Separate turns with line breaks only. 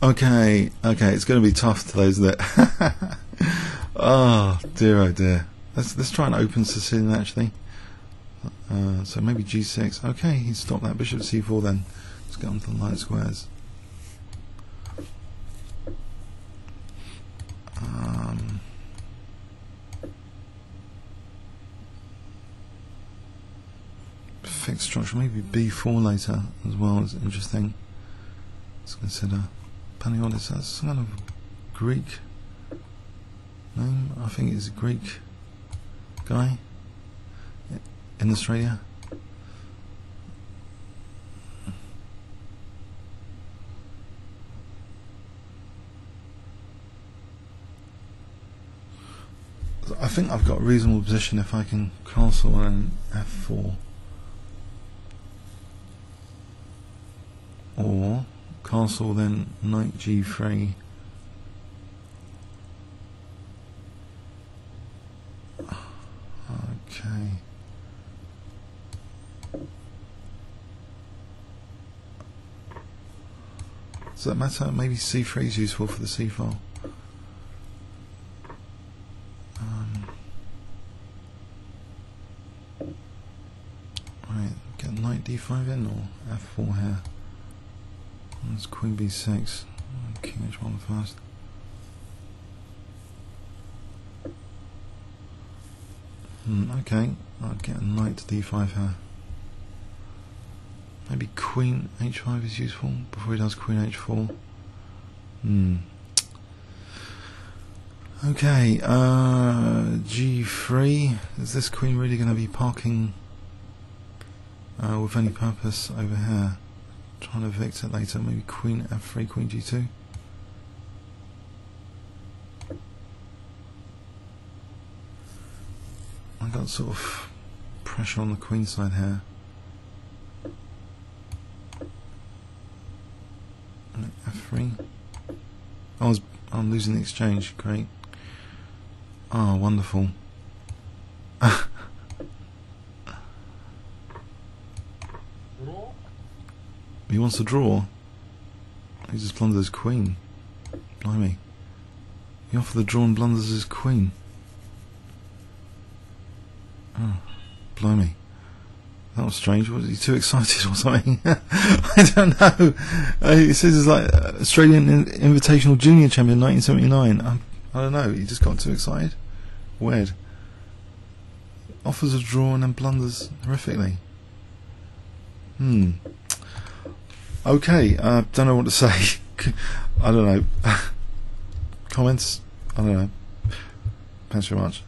Okay, it's going to be tough today, isn't it? Oh dear. Let's try and open Sicilian actually. So maybe G6. Okay, he stopped that bishop C4 then. Let's get on to the light squares. Fixed structure, maybe B4 later as well is interesting. Let's consider Panayotis. That's some kind of Greek name. I think it's a Greek guy in Australia. I think I've got a reasonable position if I can castle and F4 or castle then knight G3. Okay. Does that matter? Maybe C3 is useful for the C file. Right, get knight D5 in or F4 here. That's Queen B6. King H1 first. Okay, I'll get a knight to D5 here. Maybe Queen H5 is useful before he does Queen H4. Okay, G3. Is this queen really going to be parking with any purpose over here? Trying to evict it later. Maybe Queen F3, Queen G2. I got sort of pressure on the queen side here. F3. I'm losing the exchange. Great. Oh, wonderful. He wants to draw. He just blunders his queen. Blimey. He offered the draw and blunders his queen. Oh, blimey. That was strange. Was he too excited or something? I don't know. He says he's like Australian Invitational Junior Champion 1979. I don't know. He just got too excited. Weird. Offers a draw and then blunders horrifically. Okay. Don't know what to say. I don't know. Comments? I don't know. Thanks very much.